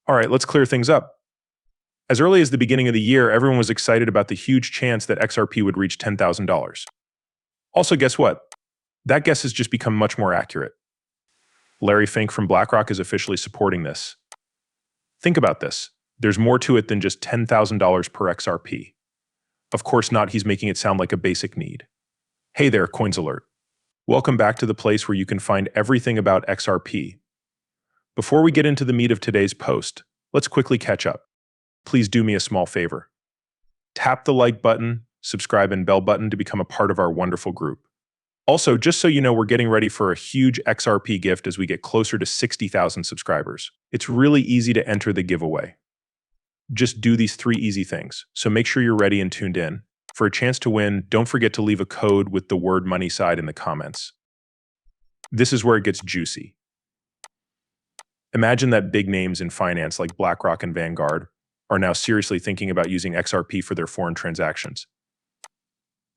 All right, let's clear things up. As early as the beginning of the year, everyone was excited about the huge chance that XRP would reach $10,000. Also, guess what? That guess has just become much more accurate. Larry Fink from Blackrock is officially supporting this. Think about this. There's more to it than just $10,000 per XRP. Of course not, he's making it sound like a basic need. Hey there, Coins Alert. Welcome back to the place where you can find everything about XRP. Before we get into the meat of today's post, let's quickly catch up. Please do me a small favor. Tap the like button, subscribe, and bell button to become a part of our wonderful group. Also, just so you know, we're getting ready for a huge XRP gift as we get closer to 60,000 subscribers. It's really easy to enter the giveaway. Just do these 3 easy things, so make sure you're ready and tuned in. For a chance to win, don't forget to leave a code with the word money side in the comments. This is where it gets juicy. Imagine that big names in finance like BlackRock and Vanguard are now seriously thinking about using XRP for their foreign transactions.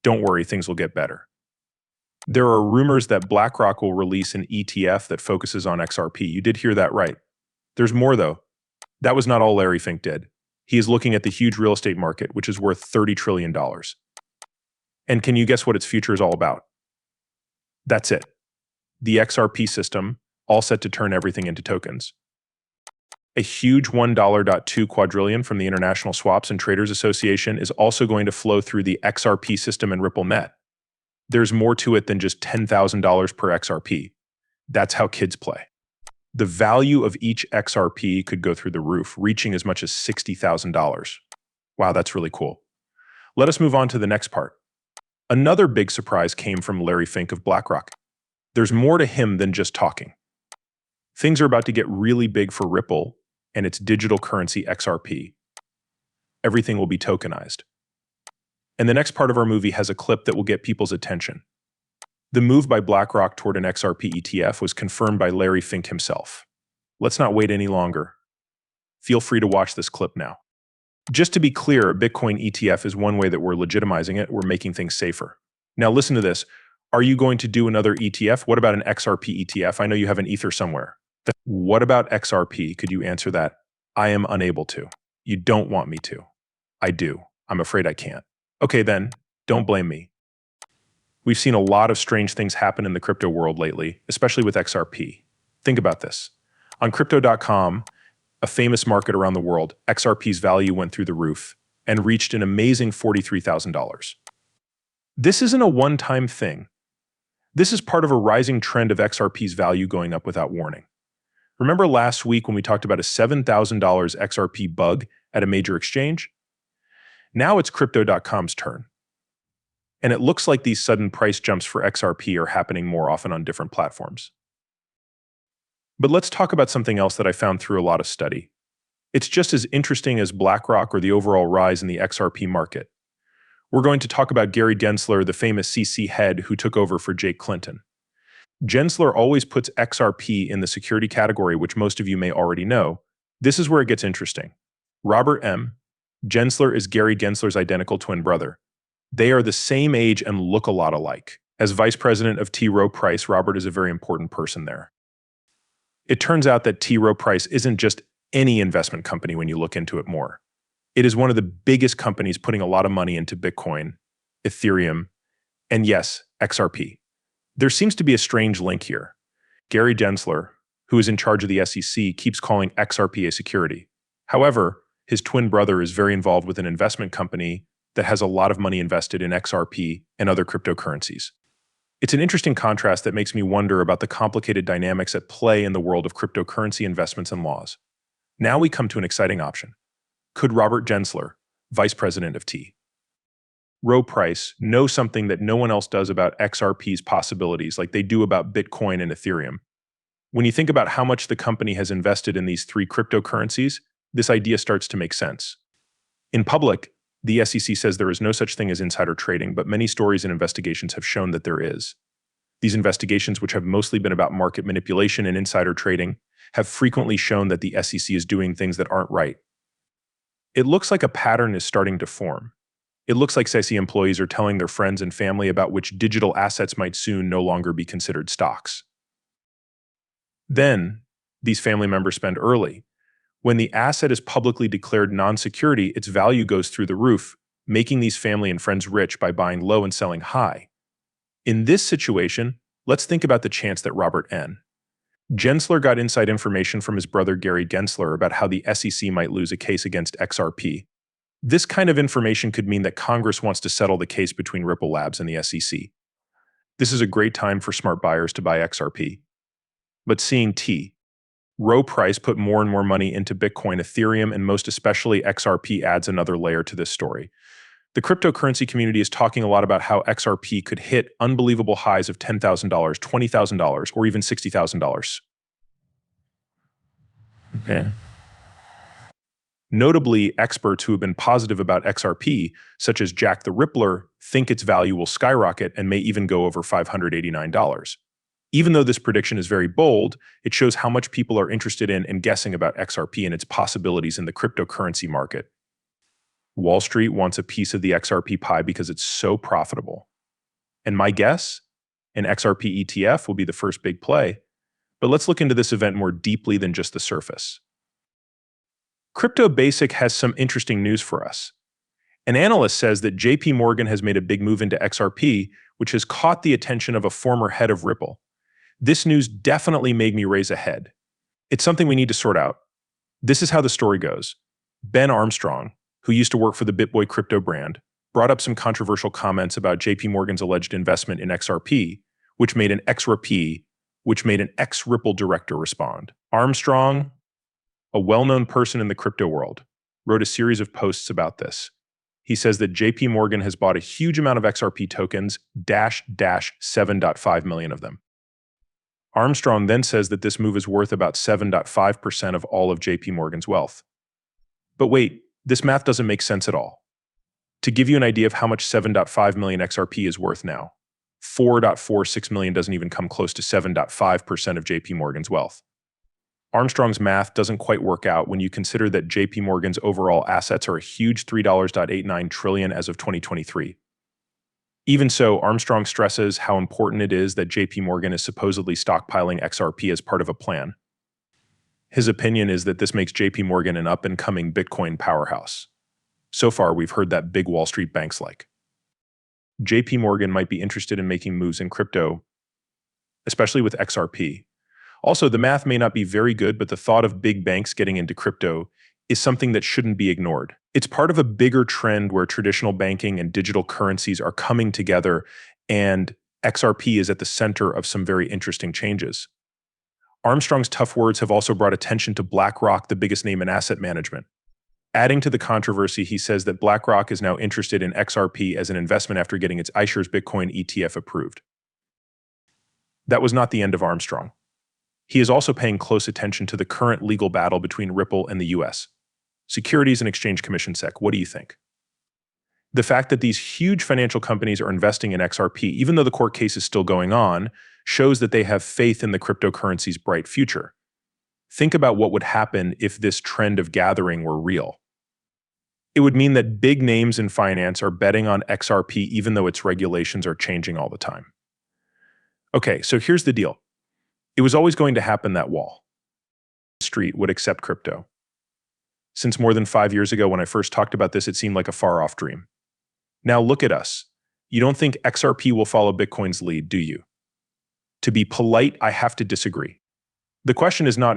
Don't worry, things will get better. There are rumors that BlackRock will release an ETF that focuses on XRP. You did hear that right. There's more though. That was not all Larry Fink did. He is looking at the huge real estate market, which is worth $30 trillion. And can you guess what its future is all about? That's it. The XRP system, all set to turn everything into tokens. A huge $1.2 quadrillion from the International Swaps and Traders Association is also going to flow through the XRP system and Ripple net. There's more to it than just $10,000 per XRP. That's how kids play. The value of each XRP could go through the roof, reaching as much as $60,000. Wow, that's really cool. Let us move on to the next part. Another big surprise came from Larry Fink of BlackRock. There's more to him than just talking. Things are about to get really big for Ripple and its digital currency XRP. Everything will be tokenized. And the next part of our movie has a clip that will get people's attention. The move by BlackRock toward an XRP ETF was confirmed by Larry Fink himself. Let's not wait any longer. Feel free to watch this clip now. Just to be clear, a Bitcoin ETF is one way that we're legitimizing it. We're making things safer. Now listen to this. Are you going to do another ETF? What about an XRP ETF? I know you have an Ether somewhere. What about XRP? Could you answer that? I am unable to. You don't want me to. I do. I'm afraid I can't. Okay then, don't blame me. We've seen a lot of strange things happen in the crypto world lately, especially with XRP. Think about this. On crypto.com, a famous market around the world, XRP's value went through the roof and reached an amazing $43,000. This isn't a one-time thing. This is part of a rising trend of XRP's value going up without warning. Remember last week when we talked about a $7,000 XRP bug at a major exchange? Now it's crypto.com's turn. And it looks like these sudden price jumps for XRP are happening more often on different platforms. But let's talk about something else that I found through a lot of study. It's just as interesting as BlackRock or the overall rise in the XRP market. We're going to talk about Gary Gensler, the famous CC head who took over for Jake Clinton. Gensler always puts XRP in the security category, which most of you may already know. This is where it gets interesting. Robert M. Gensler is Gary Gensler's identical twin brother. They are the same age and look a lot alike. As vice president of T. Rowe Price, Robert is a very important person there. It turns out that T. Rowe Price isn't just any investment company when you look into it more. It is one of the biggest companies putting a lot of money into Bitcoin, Ethereum, and yes, XRP. There seems to be a strange link here. Gary Gensler, who is in charge of the SEC, keeps calling XRP a security. However, his twin brother is very involved with an investment company that has a lot of money invested in XRP and other cryptocurrencies. It's an interesting contrast that makes me wonder about the complicated dynamics at play in the world of cryptocurrency investments and laws. Now we come to an exciting option. Could Robert Gensler, vice president of T. Rowe Price, know something that no one else does about XRP's possibilities like they do about Bitcoin and Ethereum? When you think about how much the company has invested in these 3 cryptocurrencies, this idea starts to make sense. In public, the SEC says there is no such thing as insider trading, but many stories and investigations have shown that there is. These investigations, which have mostly been about market manipulation and insider trading, have frequently shown that the SEC is doing things that aren't right. It looks like a pattern is starting to form. It looks like SEC employees are telling their friends and family about which digital assets might soon no longer be considered stocks. Then, these family members spend early, When the asset is publicly declared non-security, its value goes through the roof, making these family and friends rich by buying low and selling high. In this situation, let's think about the chance that Robert N. Gensler got inside information from his brother Gary Gensler about how the SEC might lose a case against XRP. This kind of information could mean that Congress wants to settle the case between Ripple Labs and the SEC. This is a great time for smart buyers to buy XRP. But seeing T. Rowe Price put more and more money into Bitcoin, Ethereum, and most especially XRP adds another layer to this story. The cryptocurrency community is talking a lot about how XRP could hit unbelievable highs of $10,000, $20,000, or even $60,000. Okay. Notably, experts who have been positive about XRP, such as Jack the Rippler, think its value will skyrocket and may even go over $589. Even though this prediction is very bold, it shows how much people are interested in and guessing about XRP and its possibilities in the cryptocurrency market. Wall Street wants a piece of the XRP pie because it's so profitable. And my guess? An XRP ETF will be the first big play. But let's look into this event more deeply than just the surface. Crypto Basic has some interesting news for us. An analyst says that JP Morgan has made a big move into XRP, which has caught the attention of a former head of Ripple. This news definitely made me raise a head. It's something we need to sort out. This is how the story goes. Ben Armstrong, who used to work for the BitBoy crypto brand, brought up some controversial comments about JP Morgan's alleged investment in XRP, which made an ex-Ripple director respond. Armstrong, a well-known person in the crypto world, wrote a series of posts about this. He says that JP Morgan has bought a huge amount of XRP tokens, 7.5 million of them. Armstrong then says that this move is worth about 7.5% of all of JP Morgan's wealth. But wait, this math doesn't make sense at all. To give you an idea of how much 7.5 million XRP is worth now, 4.46 million doesn't even come close to 7.5% of JP Morgan's wealth. Armstrong's math doesn't quite work out when you consider that JP Morgan's overall assets are a huge $3.89 trillion as of 2023. Even so, Armstrong stresses how important it is that JP Morgan is supposedly stockpiling XRP as part of a plan. His opinion is that this makes JP Morgan an up-and-coming Bitcoin powerhouse. So far, we've heard that big Wall Street banks like. JP Morgan might be interested in making moves in crypto, especially with XRP. Also, the math may not be very good, but the thought of big banks getting into crypto is something that shouldn't be ignored. It's part of a bigger trend where traditional banking and digital currencies are coming together, and XRP is at the center of some very interesting changes. Armstrong's tough words have also brought attention to Blackrock, the biggest name in asset management. Adding to the controversy, he says that Blackrock is now interested in XRP as an investment after getting its iShares Bitcoin ETF approved. That was not the end of Armstrong. He is also paying close attention to the current legal battle between Ripple and the US. Securities and Exchange Commission SEC, what do you think? The fact that these huge financial companies are investing in XRP, even though the court case is still going on, shows that they have faith in the cryptocurrency's bright future. Think about what would happen if this trend of gathering were real. It would mean that big names in finance are betting on XRP even though its regulations are changing all the time. Okay, so here's the deal. It was always going to happen that Wall Street would accept crypto. Since more than 5 years ago when I first talked about this, it seemed like a far-off dream. Now look at us. You don't think XRP will follow Bitcoin's lead, do you? To be polite, I have to disagree. The question is not